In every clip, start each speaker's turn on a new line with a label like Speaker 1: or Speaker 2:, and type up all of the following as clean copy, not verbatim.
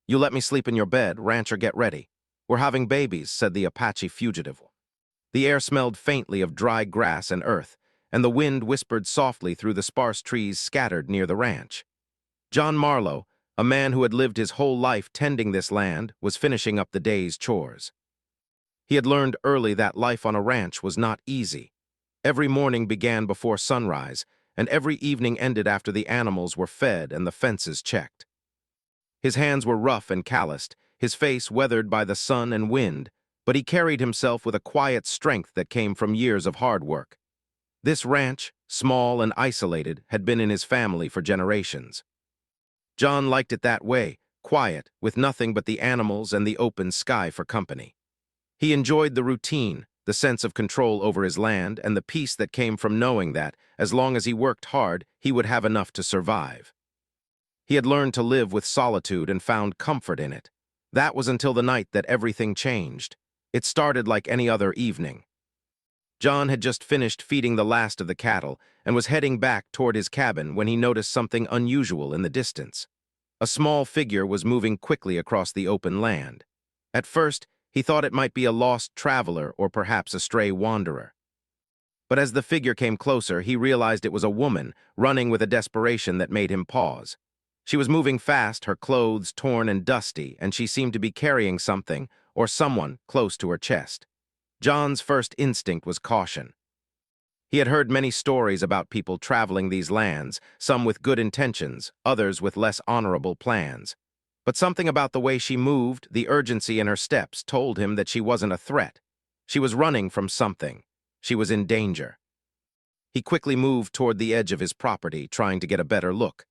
Speaker 1: "You let me sleep in your bed, rancher, get ready. We're having babies," said the Apache Fugitive. The air smelled faintly of dry grass and earth, and the wind whispered softly through the sparse trees scattered near the ranch. John Marlowe, a man who had lived his whole life tending this land, was finishing up the day's chores. He had learned early that life on a ranch was not easy. Every morning began before sunrise, and every evening ended after the animals were fed and the fences checked. His hands were rough and calloused, his face weathered by the sun and wind, but he carried himself with a quiet strength that came from years of hard work. This ranch, small and isolated, had been in his family for generations. John liked it that way, quiet, with nothing but the animals and the open sky for company. He enjoyed the routine, the sense of control over his land, and the peace that came from knowing that, as long as he worked hard, he would have enough to survive. He had learned to live with solitude and found comfort in it. That was until the night that everything changed. It started like any other evening. John had just finished feeding the last of the cattle and was heading back toward his cabin when he noticed something unusual in the distance. A small figure was moving quickly across the open land. At first, he thought it might be a lost traveler or perhaps a stray wanderer. But as the figure came closer, he realized it was a woman, running with a desperation that made him pause. She was moving fast, her clothes torn and dusty, and she seemed to be carrying something, or someone, close to her chest. John's first instinct was caution. He had heard many stories about people traveling these lands, some with good intentions, others with less honorable plans. But something about the way she moved, the urgency in her steps, told him that she wasn't a threat. She was running from something. She was in danger. He quickly moved toward the edge of his property, trying to get a better look.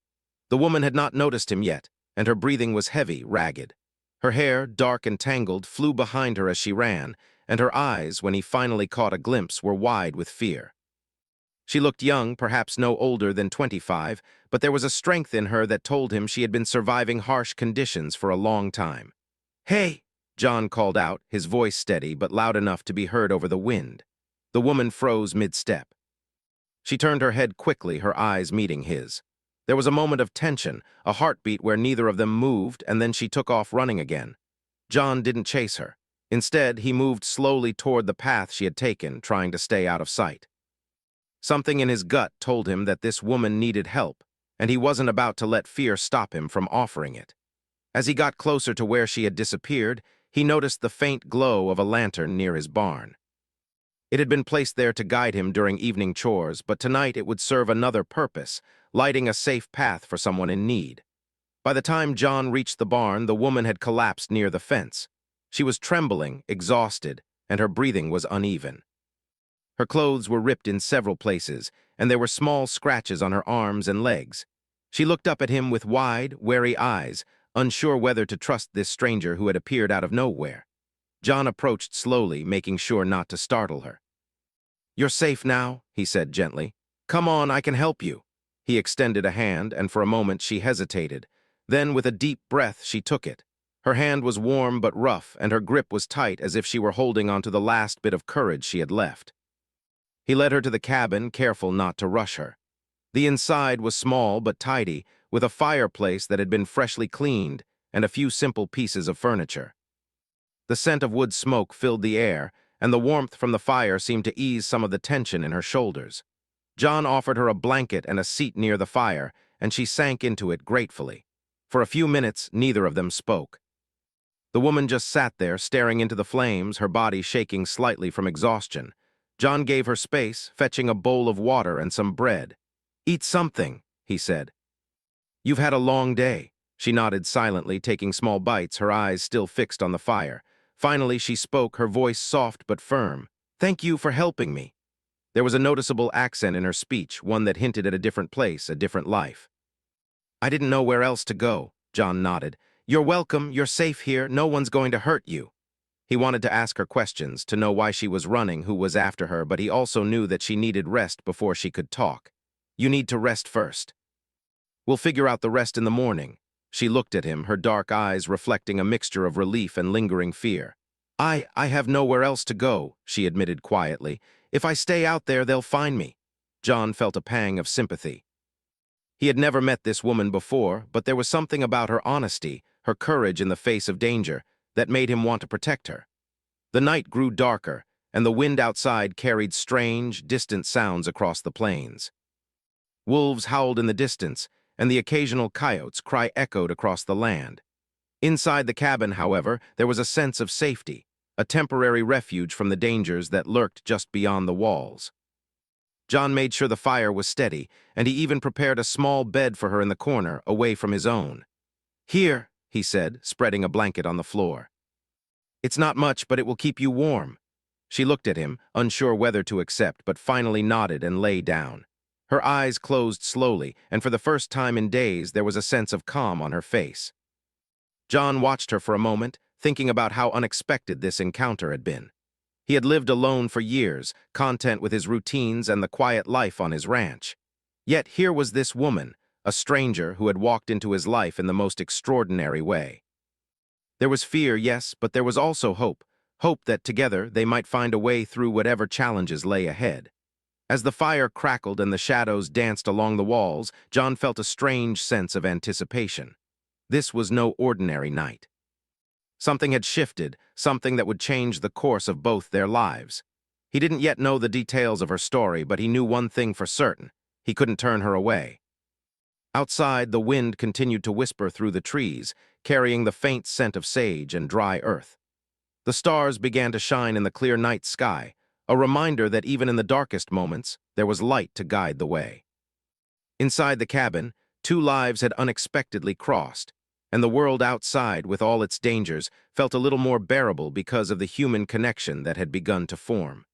Speaker 1: The woman had not noticed him yet, and her breathing was heavy, ragged. Her hair, dark and tangled, flew behind her as she ran, and her eyes, when he finally caught a glimpse, were wide with fear. She looked young, perhaps no older than 25, but there was a strength in her that told him she had been surviving harsh conditions for a long time. "Hey!" John called out, his voice steady but loud enough to be heard over the wind. The woman froze mid-step. She turned her head quickly, her eyes meeting his. There was a moment of tension, a heartbeat where neither of them moved, and then she took off running again. John didn't chase her. Instead, he moved slowly toward the path she had taken, trying to stay out of sight. Something in his gut told him that this woman needed help, and he wasn't about to let fear stop him from offering it. As he got closer to where she had disappeared, he noticed the faint glow of a lantern near his barn. It had been placed there to guide him during evening chores, but tonight it would serve another purpose, lighting a safe path for someone in need. By the time John reached the barn, the woman had collapsed near the fence. She was trembling, exhausted, and her breathing was uneven. Her clothes were ripped in several places, and there were small scratches on her arms and legs. She looked up at him with wide, wary eyes, unsure whether to trust this stranger who had appeared out of nowhere. John approached slowly, making sure not to startle her. "You're safe now," he said gently. "Come on, I can help you." He extended a hand, and for a moment she hesitated. Then, with a deep breath, she took it. Her hand was warm but rough, and her grip was tight as if she were holding onto the last bit of courage she had left. He led her to the cabin, careful not to rush her. The inside was small but tidy, with a fireplace that had been freshly cleaned and a few simple pieces of furniture. The scent of wood smoke filled the air, and the warmth from the fire seemed to ease some of the tension in her shoulders. John offered her a blanket and a seat near the fire, and she sank into it gratefully. For a few minutes, neither of them spoke. The woman just sat there, staring into the flames, her body shaking slightly from exhaustion. John gave her space, fetching a bowl of water and some bread. "Eat something," he said. "You've had a long day." She nodded silently, taking small bites, her eyes still fixed on the fire. Finally, she spoke, her voice soft but firm. "Thank you for helping me." There was a noticeable accent in her speech, one that hinted at a different place, a different life. "I didn't know where else to go," John nodded. "You're welcome, you're safe here, no one's going to hurt you." He wanted to ask her questions, to know why she was running, who was after her, but he also knew that she needed rest before she could talk. "You need to rest first. We'll figure out the rest in the morning." She looked at him, her dark eyes reflecting a mixture of relief and lingering fear. I have nowhere else to go," she admitted quietly. "If I stay out there, they'll find me." John felt a pang of sympathy. He had never met this woman before, but there was something about her honesty, her courage in the face of danger, that made him want to protect her. The night grew darker, and the wind outside carried strange, distant sounds across the plains. Wolves howled in the distance, and the occasional coyote's cry echoed across the land. Inside the cabin, however, there was a sense of safety, a temporary refuge from the dangers that lurked just beyond the walls. John made sure the fire was steady, and he even prepared a small bed for her in the corner, away from his own. "Here," he said, spreading a blanket on the floor. "It's not much, but it will keep you warm." She looked at him, unsure whether to accept, but finally nodded and lay down. Her eyes closed slowly, and for the first time in days there was a sense of calm on her face. John watched her for a moment, thinking about how unexpected this encounter had been. He had lived alone for years, content with his routines and the quiet life on his ranch. Yet here was this woman, a stranger who had walked into his life in the most extraordinary way. There was fear, yes, but there was also hope. Hope that together they might find a way through whatever challenges lay ahead. As the fire crackled and the shadows danced along the walls, John felt a strange sense of anticipation. This was no ordinary night. Something had shifted, something that would change the course of both their lives. He didn't yet know the details of her story, but he knew one thing for certain: he couldn't turn her away. Outside, the wind continued to whisper through the trees, carrying the faint scent of sage and dry earth. The stars began to shine in the clear night sky, a reminder that even in the darkest moments, there was light to guide the way. Inside the cabin, two lives had unexpectedly crossed, and the world outside, with all its dangers, felt a little more bearable because of the human connection that had begun to form.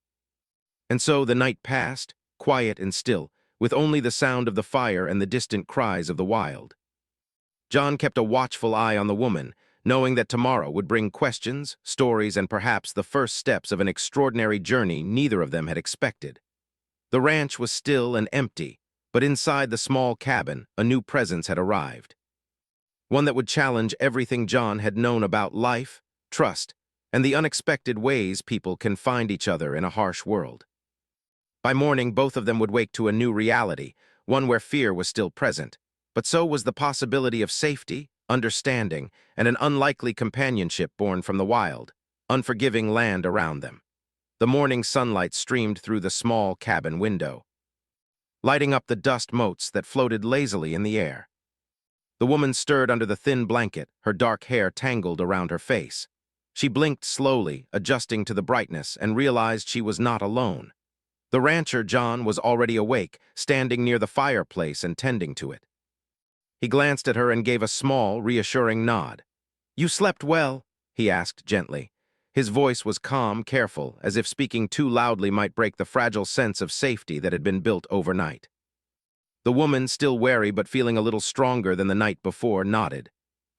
Speaker 1: And so the night passed, quiet and still, with only the sound of the fire and the distant cries of the wild. John kept a watchful eye on the woman, knowing that tomorrow would bring questions, stories, and perhaps the first steps of an extraordinary journey neither of them had expected. The ranch was still and empty, but inside the small cabin, a new presence had arrived. One that would challenge everything John had known about life, trust, and the unexpected ways people can find each other in a harsh world. By morning, both of them would wake to a new reality, one where fear was still present, but so was the possibility of safety, understanding, and an unlikely companionship born from the wild, unforgiving land around them. The morning sunlight streamed through the small cabin window, lighting up the dust motes that floated lazily in the air. The woman stirred under the thin blanket, her dark hair tangled around her face. She blinked slowly, adjusting to the brightness, and realized she was not alone. The rancher, John, was already awake, standing near the fireplace and tending to it. He glanced at her and gave a small, reassuring nod. "You slept well?" he asked gently. His voice was calm, careful, as if speaking too loudly might break the fragile sense of safety that had been built overnight. The woman, still wary but feeling a little stronger than the night before, nodded.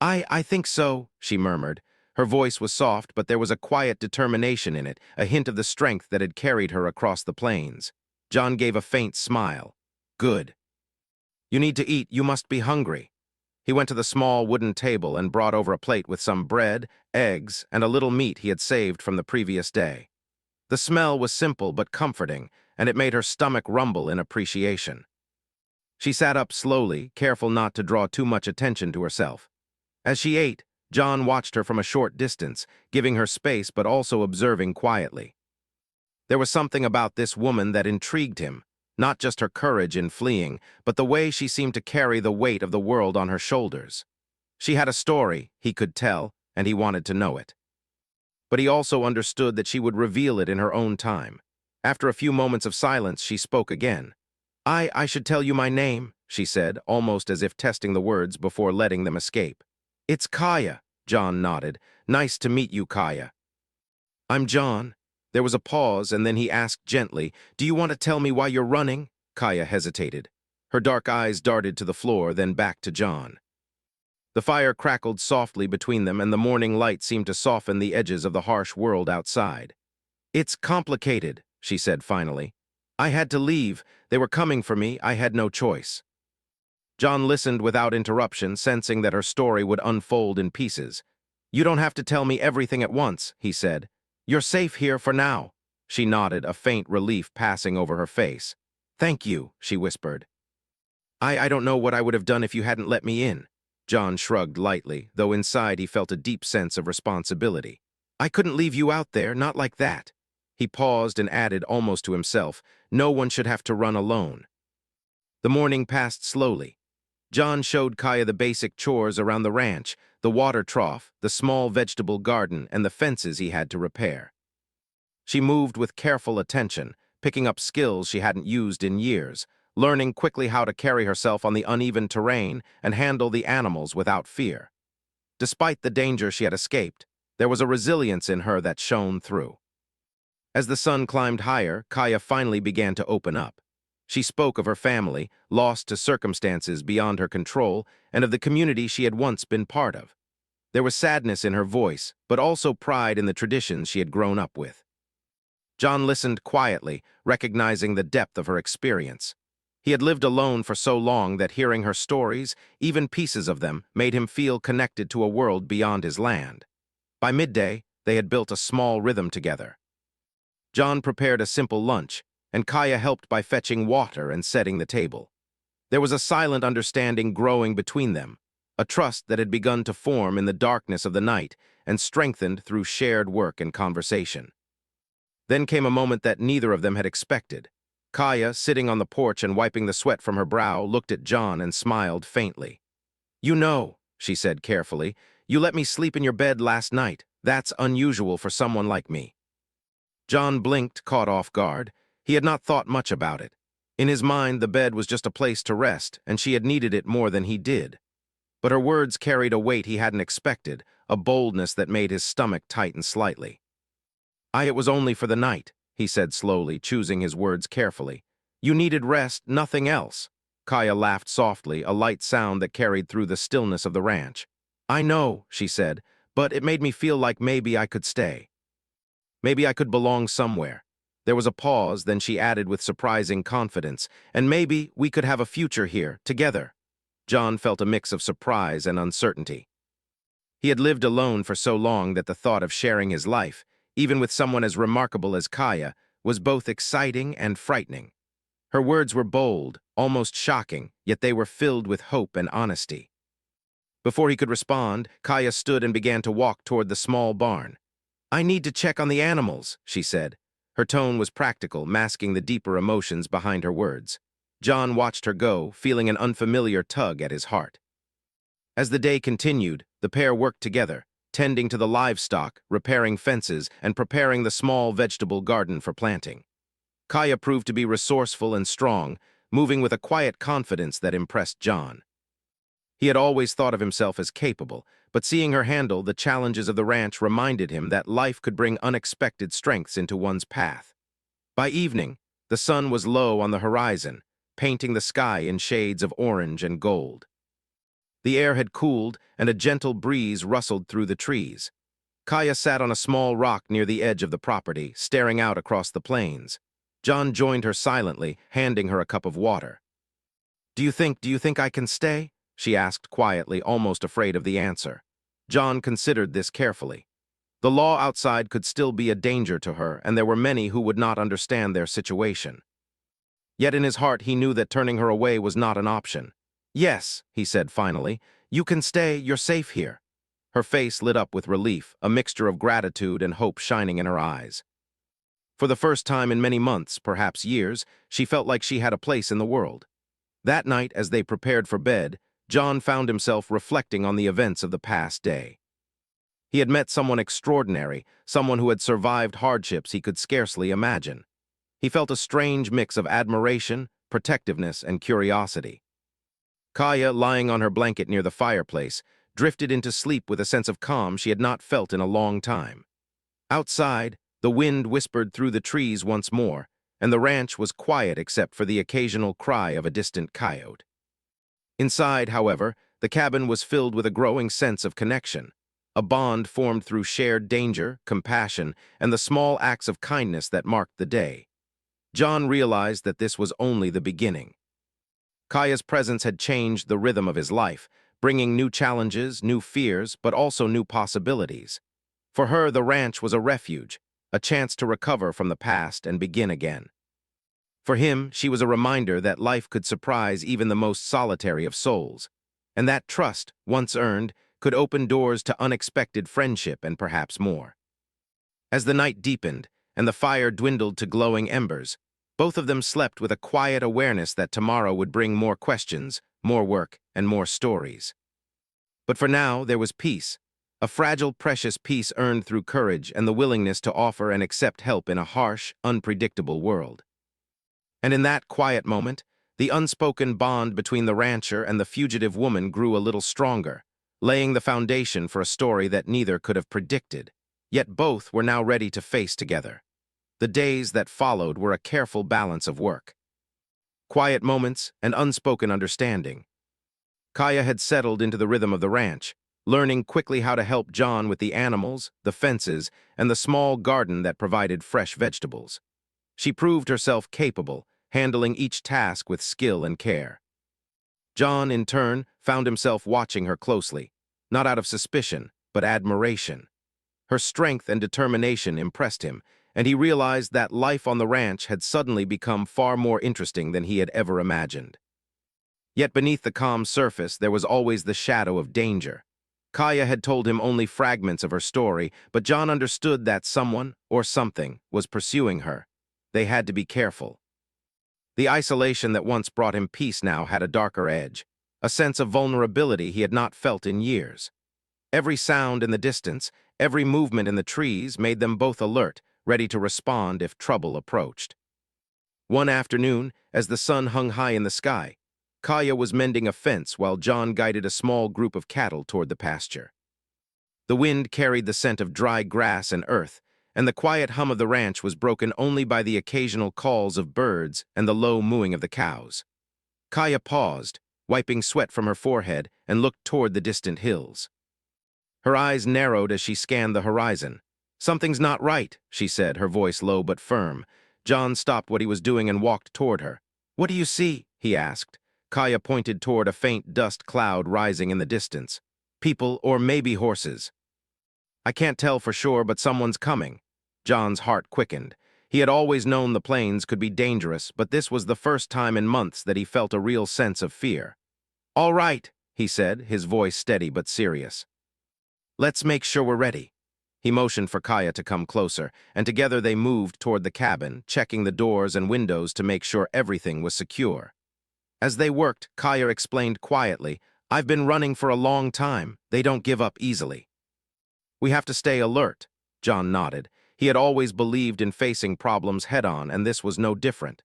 Speaker 1: I think so," she murmured. Her voice was soft, but there was a quiet determination in it, a hint of the strength that had carried her across the plains. John gave a faint smile. "Good. You need to eat, you must be hungry." He went to the small wooden table and brought over a plate with some bread, eggs, and a little meat he had saved from the previous day. The smell was simple but comforting, and it made her stomach rumble in appreciation. She sat up slowly, careful not to draw too much attention to herself. As she ate, John watched her from a short distance, giving her space but also observing quietly. There was something about this woman that intrigued him, not just her courage in fleeing, but the way she seemed to carry the weight of the world on her shoulders. She had a story, he could tell, and he wanted to know it. But he also understood that she would reveal it in her own time. After a few moments of silence, she spoke again. I should tell you my name," she said, almost as if testing the words before letting them escape. "It's Kaya," John nodded. "Nice to meet you, Kaya." "I'm John." There was a pause, and then he asked gently, "Do you want to tell me why you're running?" Kaya hesitated. Her dark eyes darted to the floor, then back to John. The fire crackled softly between them, and the morning light seemed to soften the edges of the harsh world outside. "It's complicated," she said finally. "I had to leave. They were coming for me. I had no choice." John listened without interruption, sensing that her story would unfold in pieces. "You don't have to tell me everything at once," he said. "You're safe here for now." She nodded, a faint relief passing over her face. "Thank you," she whispered. I don't know what I would have done if you hadn't let me in." John shrugged lightly, though inside he felt a deep sense of responsibility. I couldn't leave you out there, not like that. He paused and added almost to himself, no one should have to run alone. The morning passed slowly. John showed Kaya the basic chores around the ranch, the water trough, the small vegetable garden, and the fences he had to repair. She moved with careful attention, picking up skills she hadn't used in years, learning quickly how to carry herself on the uneven terrain and handle the animals without fear. Despite the danger she had escaped, there was a resilience in her that shone through. As the sun climbed higher, Kaya finally began to open up. She spoke of her family, lost to circumstances beyond her control, and of the community she had once been part of. There was sadness in her voice, but also pride in the traditions she had grown up with. John listened quietly, recognizing the depth of her experience. He had lived alone for so long that hearing her stories, even pieces of them, made him feel connected to a world beyond his land. By midday, they had built a small rhythm together. John prepared a simple lunch, and Kaya helped by fetching water and setting the table. There was a silent understanding growing between them, a trust that had begun to form in the darkness of the night and strengthened through shared work and conversation. Then came a moment that neither of them had expected. Kaya, sitting on the porch and wiping the sweat from her brow, looked at John and smiled faintly. You know, she said carefully, you let me sleep in your bed last night. That's unusual for someone like me. John blinked, caught off guard. He had not thought much about it. In his mind, the bed was just a place to rest, and she had needed it more than he did. But her words carried a weight he hadn't expected, a boldness that made his stomach tighten slightly. It was only for the night, he said slowly, choosing his words carefully. You needed rest, nothing else. Kaya laughed softly, a light sound that carried through the stillness of the ranch. I know, she said, but it made me feel like maybe I could stay. Maybe I could belong somewhere. There was a pause, then she added with surprising confidence, and maybe we could have a future here, together. John felt a mix of surprise and uncertainty. He had lived alone for so long that the thought of sharing his life, even with someone as remarkable as Kaya, was both exciting and frightening. Her words were bold, almost shocking, yet they were filled with hope and honesty. Before he could respond, Kaya stood and began to walk toward the small barn. I need to check on the animals, she said. Her tone was practical, masking the deeper emotions behind her words. John watched her go, feeling an unfamiliar tug at his heart. As the day continued, the pair worked together, tending to the livestock, repairing fences, and preparing the small vegetable garden for planting. Kaya proved to be resourceful and strong, moving with a quiet confidence that impressed John. He had always thought of himself as capable, but seeing her handle the challenges of the ranch reminded him that life could bring unexpected strengths into one's path. By evening, the sun was low on the horizon, painting the sky in shades of orange and gold. The air had cooled, and a gentle breeze rustled through the trees. Kaya sat on a small rock near the edge of the property, staring out across the plains. John joined her silently, handing her a cup of water. Do you think I can stay? She asked quietly, almost afraid of the answer. John considered this carefully. The law outside could still be a danger to her, and there were many who would not understand their situation. Yet in his heart he knew that turning her away was not an option. Yes, he said finally, you can stay, you're safe here. Her face lit up with relief, a mixture of gratitude and hope shining in her eyes. For the first time in many months, perhaps years, she felt like she had a place in the world. That night, as they prepared for bed, John found himself reflecting on the events of the past day. He had met someone extraordinary, someone who had survived hardships he could scarcely imagine. He felt a strange mix of admiration, protectiveness, and curiosity. Kaya, lying on her blanket near the fireplace, drifted into sleep with a sense of calm she had not felt in a long time. Outside, the wind whispered through the trees once more, and the ranch was quiet except for the occasional cry of a distant coyote. Inside, however, the cabin was filled with a growing sense of connection, a bond formed through shared danger, compassion, and the small acts of kindness that marked the day. John realized that this was only the beginning. Kaya's presence had changed the rhythm of his life, bringing new challenges, new fears, but also new possibilities. For her, the ranch was a refuge, a chance to recover from the past and begin again. For him, she was a reminder that life could surprise even the most solitary of souls. And that trust, once earned, could open doors to unexpected friendship and perhaps more. As the night deepened and the fire dwindled to glowing embers, both of them slept with a quiet awareness that tomorrow would bring more questions, more work, and more stories. But for now, there was peace, a fragile, precious peace earned through courage and the willingness to offer and accept help in a harsh, unpredictable world. And in that quiet moment, the unspoken bond between the rancher and the fugitive woman grew a little stronger, laying the foundation for a story that neither could have predicted. Yet both were now ready to face together. The days that followed were a careful balance of work, quiet moments, and unspoken understanding. Kaya had settled into the rhythm of the ranch, learning quickly how to help John with the animals, the fences, and the small garden that provided fresh vegetables. She proved herself capable, handling each task with skill and care. John, in turn, found himself watching her closely, not out of suspicion, but admiration. Her strength and determination impressed him, and he realized that life on the ranch had suddenly become far more interesting than he had ever imagined. Yet beneath the calm surface, there was always the shadow of danger. Kaya had told him only fragments of her story, but John understood that someone, or something, was pursuing her. They had to be careful. The isolation that once brought him peace now had a darker edge, a sense of vulnerability he had not felt in years. Every sound in the distance, every movement in the trees made them both alert, ready to respond if trouble approached. One afternoon, as the sun hung high in the sky, Kaya was mending a fence while John guided a small group of cattle toward the pasture. The wind carried the scent of dry grass and earth, and the quiet hum of the ranch was broken only by the occasional calls of birds and the low mooing of the cows. Kaya paused, wiping sweat from her forehead, and looked toward the distant hills. Her eyes narrowed as she scanned the horizon. "Something's not right," she said, her voice low but firm. John stopped what he was doing and walked toward her. "What do you see?" he asked. Kaya pointed toward a faint dust cloud rising in the distance. "People, or maybe horses." "I can't tell for sure, but someone's coming." John's heart quickened. He had always known the plains could be dangerous, but this was the first time in months that he felt a real sense of fear. "All right," he said, his voice steady but serious. "Let's make sure we're ready." He motioned for Kaya to come closer, and together they moved toward the cabin, checking the doors and windows to make sure everything was secure. As they worked, Kaya explained quietly, "I've been running for a long time. They don't give up easily." "We have to stay alert," John nodded. He had always believed in facing problems head-on, and this was no different.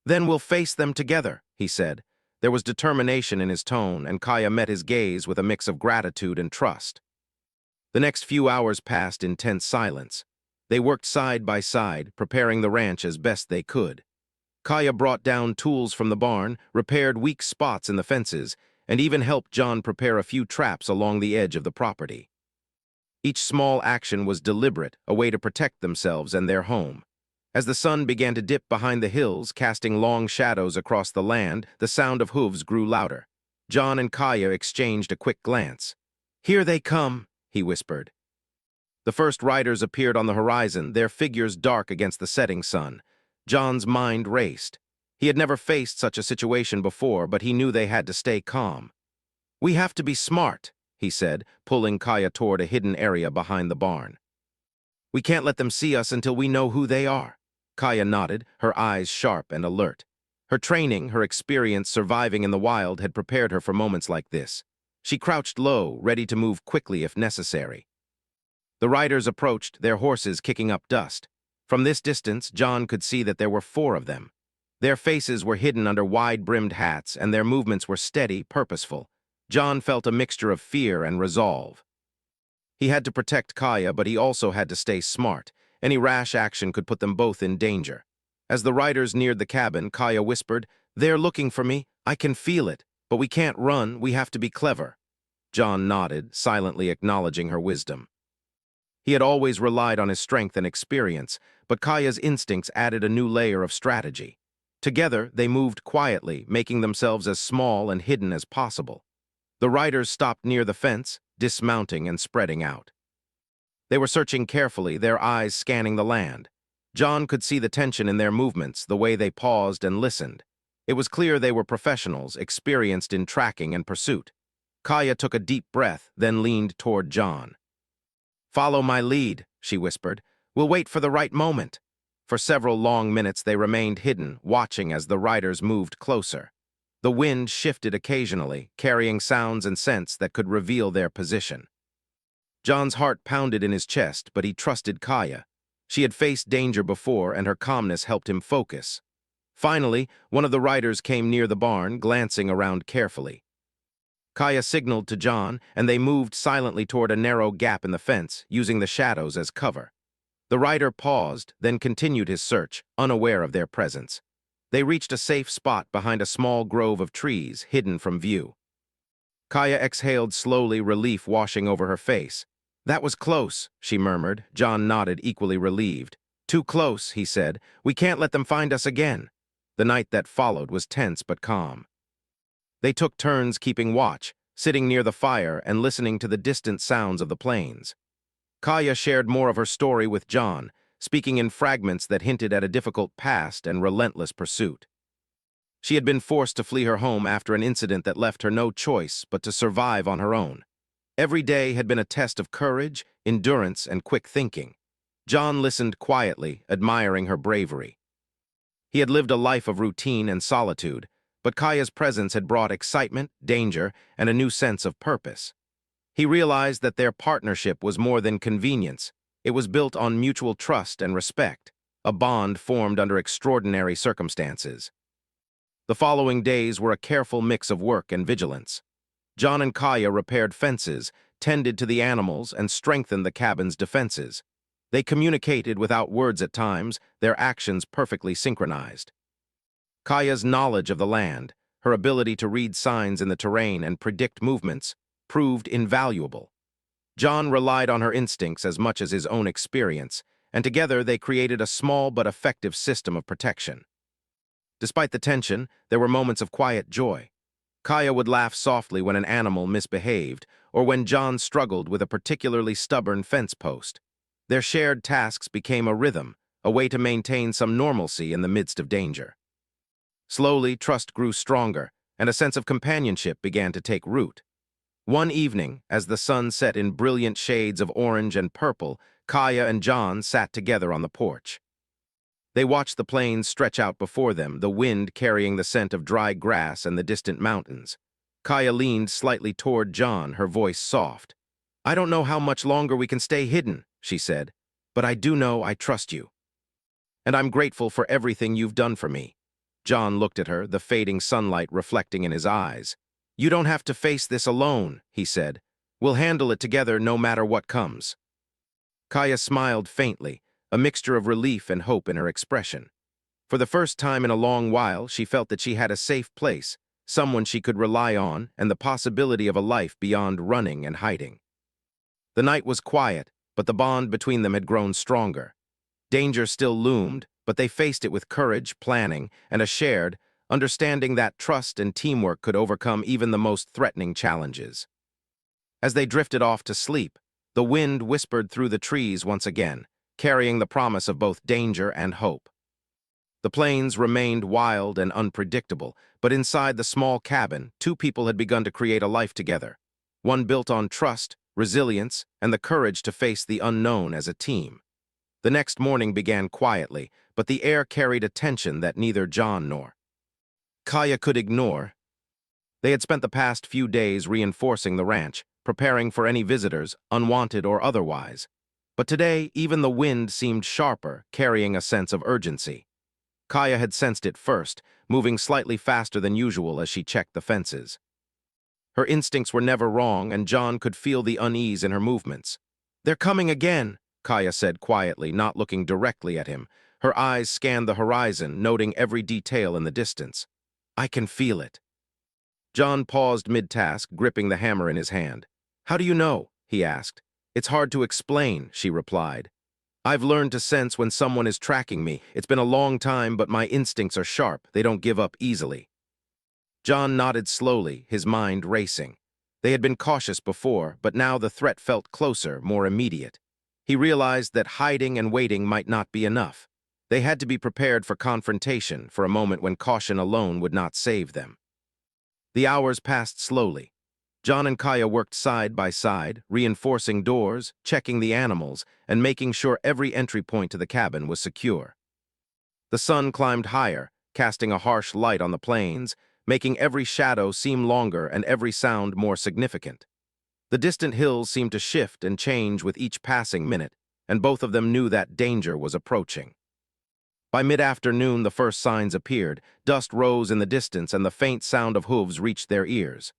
Speaker 1: "Then we'll face them together," he said. There was determination in his tone, and Kaya met his gaze with a mix of gratitude and trust. The next few hours passed in tense silence. They worked side by side, preparing the ranch as best they could. Kaya brought down tools from the barn, repaired weak spots in the fences, and even helped John prepare a few traps along the edge of the property. Each small action was deliberate, a way to protect themselves and their home. As the sun began to dip behind the hills, casting long shadows across the land, the sound of hooves grew louder. John and Kaya exchanged a quick glance. "Here they come," he whispered. The first riders appeared on the horizon, their figures dark against the setting sun. John's mind raced. He had never faced such a situation before, but he knew they had to stay calm. "We have to be smart," he said, pulling Kaya toward a hidden area behind the barn. "We can't let them see us until we know who they are." Kaya nodded, her eyes sharp and alert. Her training, her experience surviving in the wild had prepared her for moments like this. She crouched low, ready to move quickly if necessary. The riders approached, their horses kicking up dust. From this distance, John could see that there were 4 of them. Their faces were hidden under wide-brimmed hats, and their movements were steady, purposeful. John felt a mixture of fear and resolve. He had to protect Kaya, but he also had to stay smart. Any rash action could put them both in danger. As the riders neared the cabin, Kaya whispered, "They're looking for me. I can feel it. But we can't run. We have to be clever." John nodded, silently acknowledging her wisdom. He had always relied on his strength and experience, but Kaya's instincts added a new layer of strategy. Together, they moved quietly, making themselves as small and hidden as possible. The riders stopped near the fence, dismounting and spreading out. They were searching carefully, their eyes scanning the land. John could see the tension in their movements, the way they paused and listened. It was clear they were professionals, experienced in tracking and pursuit. Kaya took a deep breath, then leaned toward John. "Follow my lead," she whispered. "We'll wait for the right moment." For several long minutes they remained hidden, watching as the riders moved closer. The wind shifted occasionally, carrying sounds and scents that could reveal their position. John's heart pounded in his chest, but he trusted Kaya. She had faced danger before, and her calmness helped him focus. Finally, one of the riders came near the barn, glancing around carefully. Kaya signaled to John, and they moved silently toward a narrow gap in the fence, using the shadows as cover. The rider paused, then continued his search, unaware of their presence. They reached a safe spot behind a small grove of trees, hidden from view. Kaya exhaled slowly, relief washing over her face. "That was close," she murmured. John nodded, equally relieved. "Too close," he said. "We can't let them find us again." The night that followed was tense but calm. They took turns keeping watch, sitting near the fire and listening to the distant sounds of the plains. Kaya shared more of her story with John, speaking in fragments that hinted at a difficult past and relentless pursuit. She had been forced to flee her home after an incident that left her no choice but to survive on her own. Every day had been a test of courage, endurance, and quick thinking. John listened quietly, admiring her bravery. He had lived a life of routine and solitude, but Kaya's presence had brought excitement, danger, and a new sense of purpose. He realized that their partnership was more than convenience. It was built on mutual trust and respect, a bond formed under extraordinary circumstances. The following days were a careful mix of work and vigilance. John and Kaya repaired fences, tended to the animals, and strengthened the cabin's defenses. They communicated without words at times, their actions perfectly synchronized. Kaya's knowledge of the land, her ability to read signs in the terrain and predict movements, proved invaluable. John relied on her instincts as much as his own experience, and together they created a small but effective system of protection. Despite the tension, there were moments of quiet joy. Kaya would laugh softly when an animal misbehaved, or when John struggled with a particularly stubborn fence post. Their shared tasks became a rhythm, a way to maintain some normalcy in the midst of danger. Slowly, trust grew stronger, and a sense of companionship began to take root. One evening, as the sun set in brilliant shades of orange and purple, Kaya and John sat together on the porch. They watched the plains stretch out before them, the wind carrying the scent of dry grass and the distant mountains. Kaya leaned slightly toward John, her voice soft. "I don't know how much longer we can stay hidden," she said, "but I do know I trust you. And I'm grateful for everything you've done for me." John looked at her, the fading sunlight reflecting in his eyes. "You don't have to face this alone," he said. "We'll handle it together no matter what comes." Kaya smiled faintly, a mixture of relief and hope in her expression. For the first time in a long while, she felt that she had a safe place, someone she could rely on, and the possibility of a life beyond running and hiding. The night was quiet, but the bond between them had grown stronger. Danger still loomed, but they faced it with courage, planning, and a shared understanding that trust and teamwork could overcome even the most threatening challenges. As they drifted off to sleep, the wind whispered through the trees once again, carrying the promise of both danger and hope. The plains remained wild and unpredictable, but inside the small cabin, two people had begun to create a life together, one built on trust, resilience, and the courage to face the unknown as a team. The next morning began quietly, but the air carried a tension that neither John nor Kaya could ignore. They had spent the past few days reinforcing the ranch, preparing for any visitors, unwanted or otherwise. But today, even the wind seemed sharper, carrying a sense of urgency. Kaya had sensed it first, moving slightly faster than usual as she checked the fences. Her instincts were never wrong, and John could feel the unease in her movements. "They're coming again," Kaya said quietly, not looking directly at him. Her eyes scanned the horizon, noting every detail in the distance. "I can feel it." John paused mid-task, gripping the hammer in his hand. "How do you know?" he asked. "It's hard to explain," she replied. "I've learned to sense when someone is tracking me. It's been a long time, but my instincts are sharp. They don't give up easily." John nodded slowly, his mind racing. They had been cautious before, but now the threat felt closer, more immediate. He realized that hiding and waiting might not be enough. They had to be prepared for confrontation, for a moment when caution alone would not save them. The hours passed slowly. John and Kaya worked side by side, reinforcing doors, checking the animals, and making sure every entry point to the cabin was secure. The sun climbed higher, casting a harsh light on the plains, making every shadow seem longer and every sound more significant. The distant hills seemed to shift and change with each passing minute, and both of them knew that danger was approaching. By mid-afternoon, the first signs appeared. Dust rose in the distance, and the faint sound of hooves reached their ears.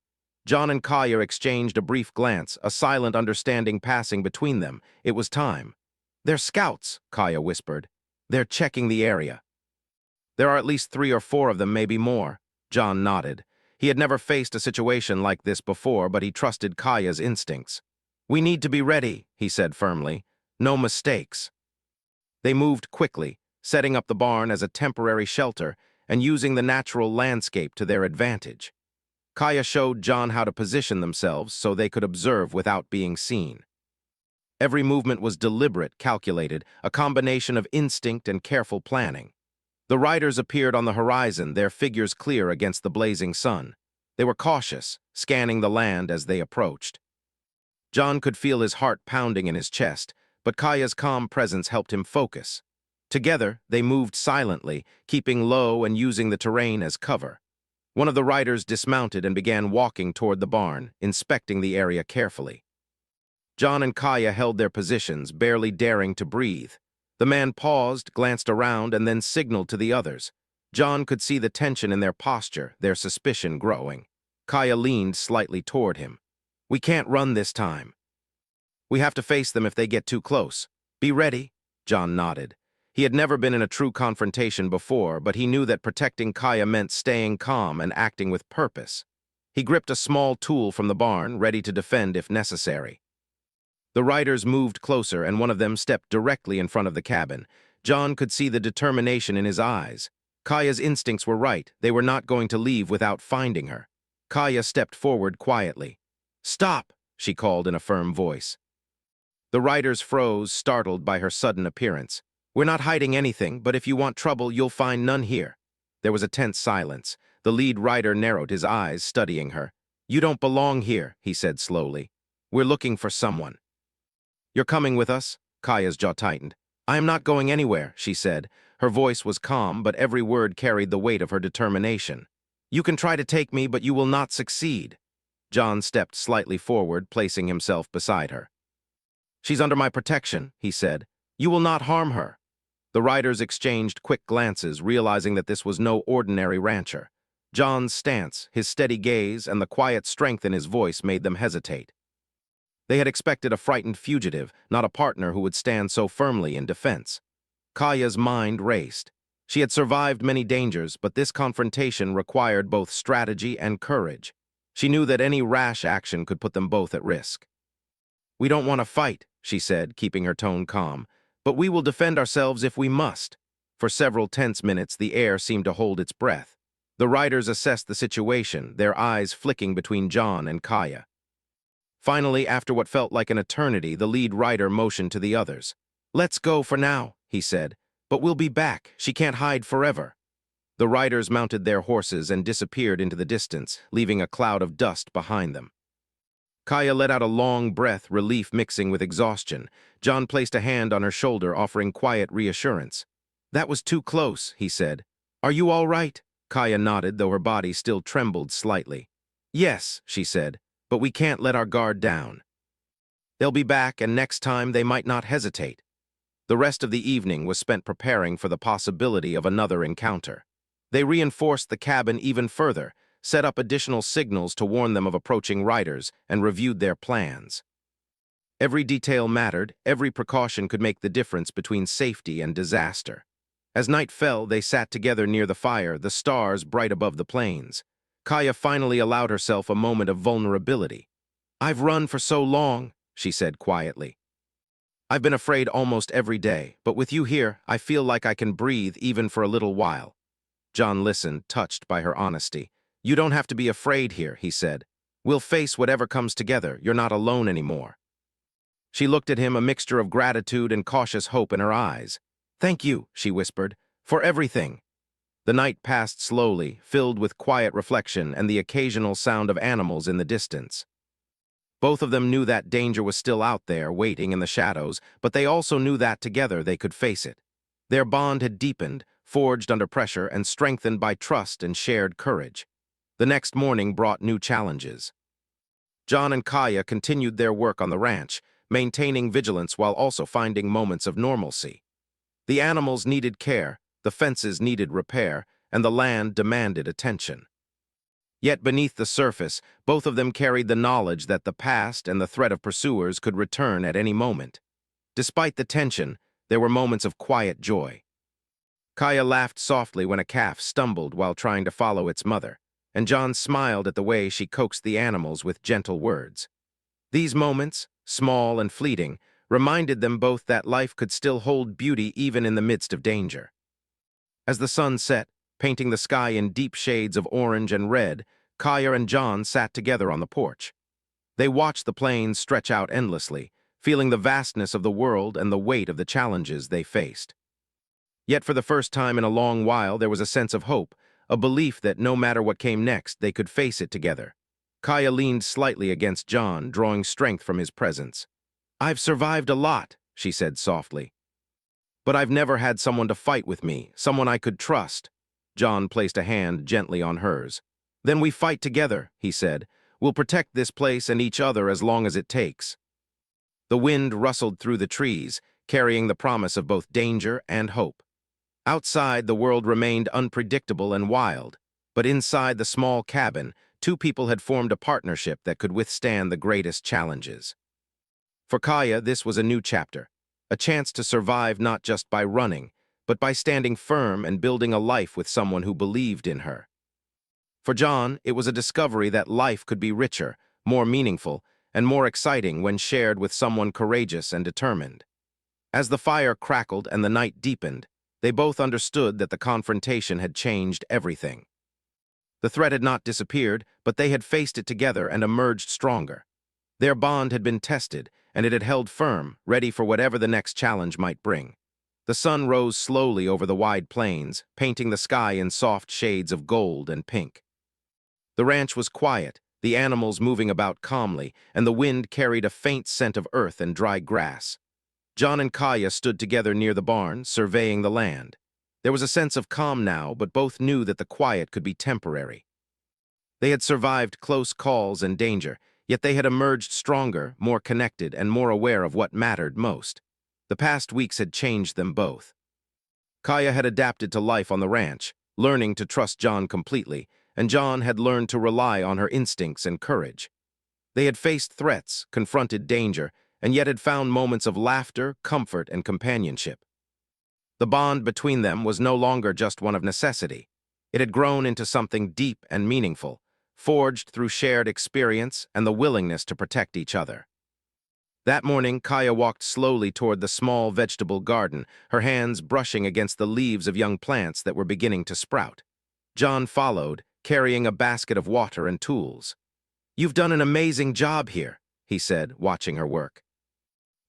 Speaker 1: John and Kaya exchanged a brief glance, a silent understanding passing between them. It was time. "They're scouts," Kaya whispered. "They're checking the area." "There are at least 3 or 4 of them, maybe more." John nodded. He had never faced a situation like this before, but he trusted Kaya's instincts. "We need to be ready," he said firmly. "No mistakes." They moved quickly, setting up the barn as a temporary shelter and using the natural landscape to their advantage. Kaya showed John how to position themselves so they could observe without being seen. Every movement was deliberate, calculated, a combination of instinct and careful planning. The riders appeared on the horizon, their figures clear against the blazing sun. They were cautious, scanning the land as they approached. John could feel his heart pounding in his chest, but Kaya's calm presence helped him focus. Together, they moved silently, keeping low and using the terrain as cover. One of the riders dismounted and began walking toward the barn, inspecting the area carefully. John and Kaya held their positions, barely daring to breathe. The man paused, glanced around, and then signaled to the others. John could see the tension in their posture, their suspicion growing. Kaya leaned slightly toward him. "We can't run this time. We have to face them if they get too close. Be ready." John nodded. He had never been in a true confrontation before, but he knew that protecting Kaya meant staying calm and acting with purpose. He gripped a small tool from the barn, ready to defend if necessary. The riders moved closer, and one of them stepped directly in front of the cabin. John could see the determination in his eyes. Kaya's instincts were right. They were not going to leave without finding her. Kaya stepped forward quietly. "Stop!" she called in a firm voice. The riders froze, startled by her sudden appearance. "We're not hiding anything, but if you want trouble, you'll find none here." There was a tense silence. The lead rider narrowed his eyes, studying her. "You don't belong here," he said slowly. "We're looking for someone." "You're coming with us?" Kaya's jaw tightened. "I am not going anywhere," she said. Her voice was calm, but every word carried the weight of her determination. "You can try to take me, but you will not succeed." John stepped slightly forward, placing himself beside her. "She's under my protection," he said. "You will not harm her." The riders exchanged quick glances, realizing that this was no ordinary rancher. John's stance, his steady gaze, and the quiet strength in his voice made them hesitate. They had expected a frightened fugitive, not a partner who would stand so firmly in defense. Kaya's mind raced. She had survived many dangers, but this confrontation required both strategy and courage. She knew that any rash action could put them both at risk. "We don't want to fight," she said, keeping her tone calm, "but we will defend ourselves if we must." For several tense minutes, the air seemed to hold its breath. The riders assessed the situation, their eyes flicking between John and Kaya. Finally, after what felt like an eternity, the lead rider motioned to the others. "Let's go for now," he said, "but we'll be back. She can't hide forever." The riders mounted their horses and disappeared into the distance, leaving a cloud of dust behind them. Kaya let out a long breath, relief mixing with exhaustion. John placed a hand on her shoulder, offering quiet reassurance. "That was too close," he said. "Are you all right?" Kaya nodded, though her body still trembled slightly. "Yes," she said, "but we can't let our guard down. They'll be back, and next time they might not hesitate." The rest of the evening was spent preparing for the possibility of another encounter. They reinforced the cabin even further, set up additional signals to warn them of approaching riders, and reviewed their plans. Every detail mattered, every precaution could make the difference between safety and disaster. As night fell, they sat together near the fire, the stars bright above the plains. Kaya finally allowed herself a moment of vulnerability. "I've run for so long," she said quietly. "I've been afraid almost every day, but with you here, I feel like I can breathe even for a little while." John listened, touched by her honesty. "You don't have to be afraid here," he said. "We'll face whatever comes together. You're not alone anymore." She looked at him, a mixture of gratitude and cautious hope in her eyes. "Thank you," she whispered, "for everything." The night passed slowly, filled with quiet reflection and the occasional sound of animals in the distance. Both of them knew that danger was still out there, waiting in the shadows, but they also knew that together they could face it. Their bond had deepened, forged under pressure, and strengthened by trust and shared courage. The next morning brought new challenges. John and Kaya continued their work on the ranch, maintaining vigilance while also finding moments of normalcy. The animals needed care, the fences needed repair, and the land demanded attention. Yet beneath the surface, both of them carried the knowledge that the past and the threat of pursuers could return at any moment. Despite the tension, there were moments of quiet joy. Kaya laughed softly when a calf stumbled while trying to follow its mother, and John smiled at the way she coaxed the animals with gentle words. These moments, small and fleeting, reminded them both that life could still hold beauty even in the midst of danger. As the sun set, painting the sky in deep shades of orange and red, Kaya and John sat together on the porch. They watched the plains stretch out endlessly, feeling the vastness of the world and the weight of the challenges they faced. Yet for the first time in a long while there was a sense of hope, a belief that no matter what came next, they could face it together. Kaya leaned slightly against John, drawing strength from his presence. "I've survived a lot," she said softly. "But I've never had someone to fight with me, someone I could trust." John placed a hand gently on hers. "Then we fight together," he said. "We'll protect this place and each other as long as it takes." The wind rustled through the trees, carrying the promise of both danger and hope. Outside, the world remained unpredictable and wild, but inside the small cabin, two people had formed a partnership that could withstand the greatest challenges. For Kaya, this was a new chapter, a chance to survive not just by running, but by standing firm and building a life with someone who believed in her. For John, it was a discovery that life could be richer, more meaningful, and more exciting when shared with someone courageous and determined. As the fire crackled and the night deepened, they both understood that the confrontation had changed everything. The threat had not disappeared, but they had faced it together and emerged stronger. Their bond had been tested, and it had held firm, ready for whatever the next challenge might bring. The sun rose slowly over the wide plains, painting the sky in soft shades of gold and pink. The ranch was quiet, the animals moving about calmly, and the wind carried a faint scent of earth and dry grass. John and Kaya stood together near the barn, surveying the land. There was a sense of calm now, but both knew that the quiet could be temporary. They had survived close calls and danger, yet they had emerged stronger, more connected, and more aware of what mattered most. The past weeks had changed them both. Kaya had adapted to life on the ranch, learning to trust John completely, and John had learned to rely on her instincts and courage. They had faced threats, confronted danger, and yet had found moments of laughter, comfort, and companionship. The bond between them was no longer just one of necessity. It had grown into something deep and meaningful, forged through shared experience and the willingness to protect each other. That morning, Kaya walked slowly toward the small vegetable garden, her hands brushing against the leaves of young plants that were beginning to sprout. John followed, carrying a basket of water and tools. "You've done an amazing job here," he said, watching her work.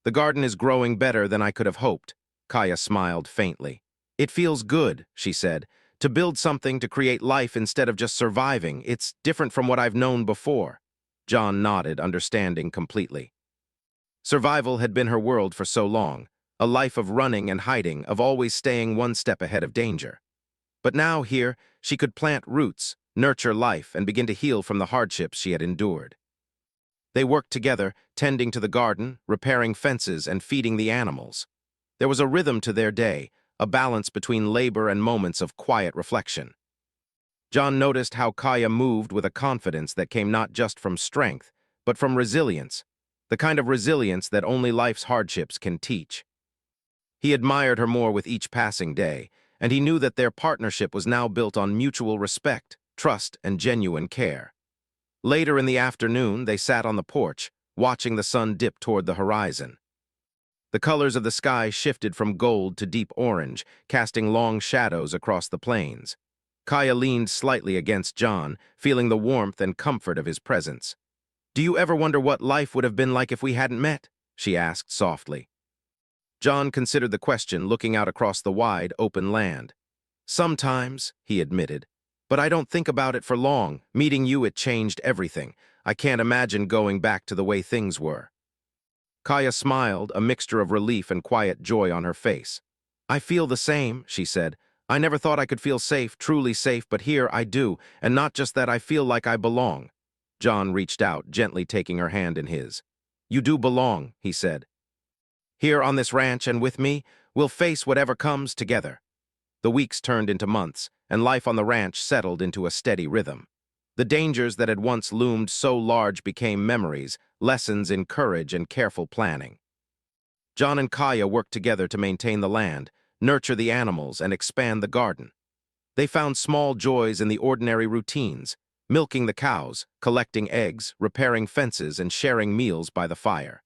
Speaker 1: "The garden is growing better than I could have hoped," Kaya smiled faintly. "It feels good," she said, "to build something to create life instead of just surviving. It's different from what I've known before." John nodded, understanding completely. Survival had been her world for so long, a life of running and hiding, of always staying one step ahead of danger. But now here, she could plant roots, nurture life, and begin to heal from the hardships she had endured. They worked together, tending to the garden, repairing fences, and feeding the animals. There was a rhythm to their day, a balance between labor and moments of quiet reflection. John noticed how Kaya moved with a confidence that came not just from strength, but from resilience, the kind of resilience that only life's hardships can teach. He admired her more with each passing day, and he knew that their partnership was now built on mutual respect, trust, and genuine care. Later in the afternoon, they sat on the porch, watching the sun dip toward the horizon. The colors of the sky shifted from gold to deep orange, casting long shadows across the plains. Kaya leaned slightly against John, feeling the warmth and comfort of his presence. "Do you ever wonder what life would have been like if we hadn't met?" she asked softly. John considered the question, looking out across the wide, open land. "Sometimes," he admitted, "but I don't think about it for long. Meeting you, it changed everything. I can't imagine going back to the way things were." Kaya smiled, a mixture of relief and quiet joy on her face. "I feel the same," she said. "I never thought I could feel safe, truly safe, but here I do, and not just that, I feel like I belong." John reached out, gently taking her hand in his. "You do belong," he said. "Here on this ranch and with me, we'll face whatever comes together." The weeks turned into months, and life on the ranch settled into a steady rhythm. The dangers that had once loomed so large became memories, lessons in courage and careful planning. John and Kaya worked together to maintain the land, nurture the animals, and expand the garden. They found small joys in the ordinary routines, milking the cows, collecting eggs, repairing fences, and sharing meals by the fire.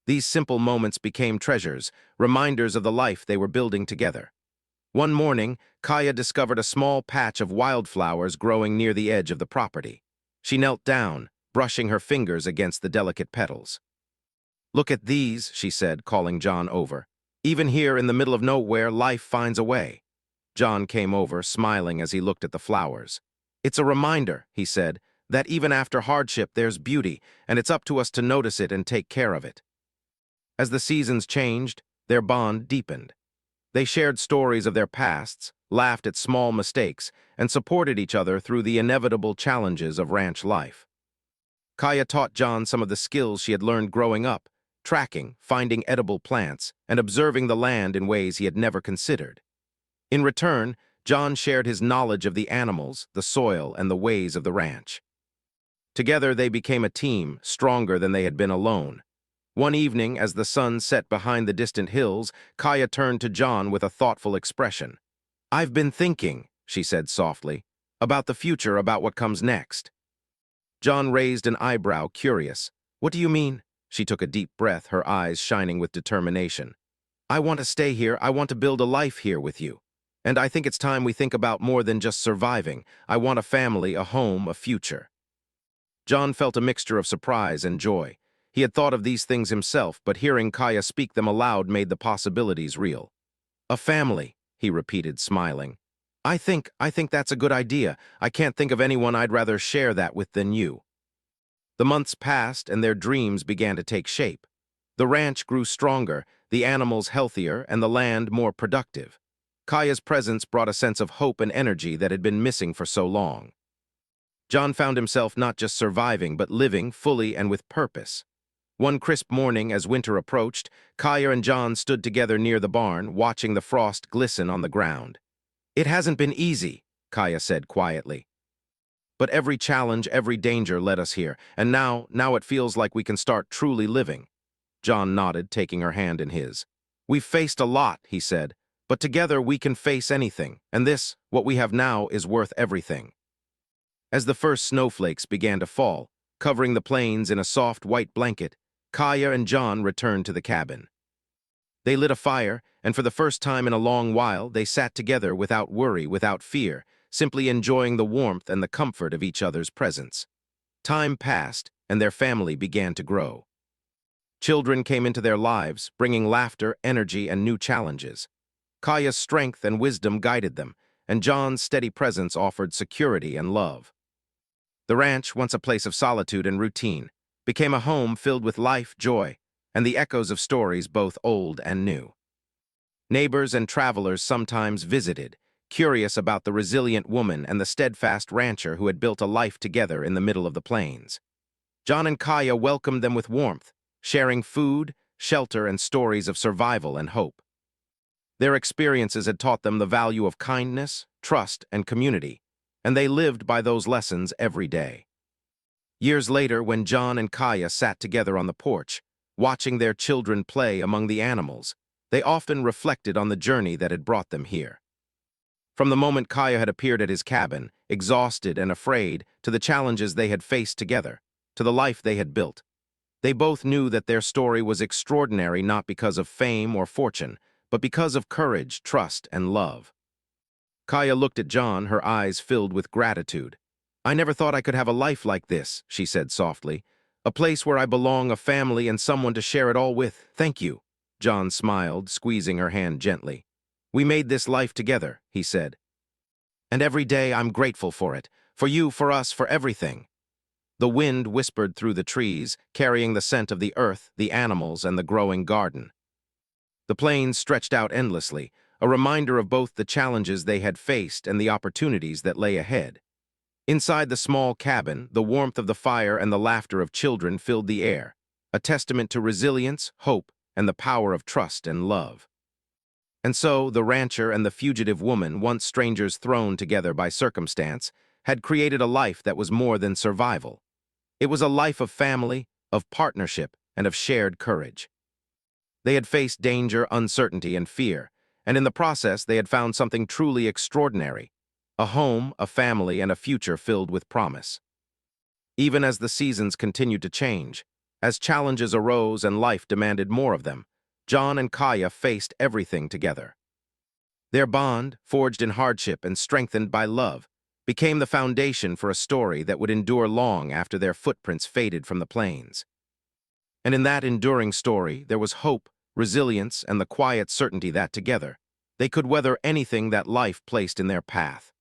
Speaker 1: These simple moments became treasures, reminders of the life they were building together. One morning, Kaya discovered a small patch of wildflowers growing near the edge of the property. She knelt down, brushing her fingers against the delicate petals. "Look at these," she said, calling John over. "Even here in the middle of nowhere, life finds a way." John came over, smiling as he looked at the flowers. "It's a reminder," he said, "that even after hardship there's beauty, and it's up to us to notice it and take care of it." As the seasons changed, their bond deepened. They shared stories of their pasts, laughed at small mistakes, and supported each other through the inevitable challenges of ranch life. Kaya taught John some of the skills she had learned growing up, tracking, finding edible plants, and observing the land in ways he had never considered. In return, John shared his knowledge of the animals, the soil, and the ways of the ranch. Together they became a team, stronger than they had been alone. One evening, as the sun set behind the distant hills, Kaya turned to John with a thoughtful expression. "I've been thinking," she said softly, "about the future, about what comes next." John raised an eyebrow, curious. "What do you mean?" She took a deep breath, her eyes shining with determination. "I want to stay here. I want to build a life here with you. And I think it's time we think about more than just surviving. I want a family, a home, a future." John felt a mixture of surprise and joy. He had thought of these things himself, but hearing Kaya speak them aloud made the possibilities real. "A family," he repeated, smiling. I think that's a good idea. I can't think of anyone I'd rather share that with than you." The months passed, and their dreams began to take shape. The ranch grew stronger, the animals healthier, and the land more productive. Kaya's presence brought a sense of hope and energy that had been missing for so long. John found himself not just surviving, but living fully and with purpose. One crisp morning, as winter approached, Kaya and John stood together near the barn, watching the frost glisten on the ground. "It hasn't been easy," Kaya said quietly. "But every challenge, every danger led us here, and now it feels like we can start truly living." John nodded, taking her hand in his. "We've faced a lot," he said, "but together we can face anything, and this, what we have now, is worth everything." As the first snowflakes began to fall, covering the plains in a soft white blanket, Kaya and John returned to the cabin. They lit a fire, and for the first time in a long while, they sat together without worry, without fear, simply enjoying the warmth and the comfort of each other's presence. Time passed, and their family began to grow. Children came into their lives, bringing laughter, energy, and new challenges. Kaya's strength and wisdom guided them, and John's steady presence offered security and love. The ranch, once a place of solitude and routine, became a home filled with life, joy, and the echoes of stories both old and new. Neighbors and travelers sometimes visited, curious about the resilient woman and the steadfast rancher who had built a life together in the middle of the plains. John and Kaya welcomed them with warmth, sharing food, shelter, and stories of survival and hope. Their experiences had taught them the value of kindness, trust, and community, and they lived by those lessons every day. Years later, when John and Kaya sat together on the porch, watching their children play among the animals, they often reflected on the journey that had brought them here. From the moment Kaya had appeared at his cabin, exhausted and afraid, to the challenges they had faced together, to the life they had built, they both knew that their story was extraordinary not because of fame or fortune, but because of courage, trust, and love. Kaya looked at John, her eyes filled with gratitude. "I never thought I could have a life like this," she said softly. "A place where I belong, a family, and someone to share it all with. Thank you." John smiled, squeezing her hand gently. "We made this life together," he said. "And every day I'm grateful for it. For you, for us, for everything." The wind whispered through the trees, carrying the scent of the earth, the animals, and the growing garden. The plains stretched out endlessly, a reminder of both the challenges they had faced and the opportunities that lay ahead. Inside the small cabin, the warmth of the fire and the laughter of children filled the air, a testament to resilience, hope, and the power of trust and love. And so, the rancher and the fugitive woman, once strangers thrown together by circumstance, had created a life that was more than survival. It was a life of family, of partnership, and of shared courage. They had faced danger, uncertainty, and fear, and in the process they had found something truly extraordinary: a home, a family, and a future filled with promise. Even as the seasons continued to change, as challenges arose and life demanded more of them, John and Kaya faced everything together. Their bond, forged in hardship and strengthened by love, became the foundation for a story that would endure long after their footprints faded from the plains. And in that enduring story, there was hope, resilience, and the quiet certainty that together, they could weather anything that life placed in their path.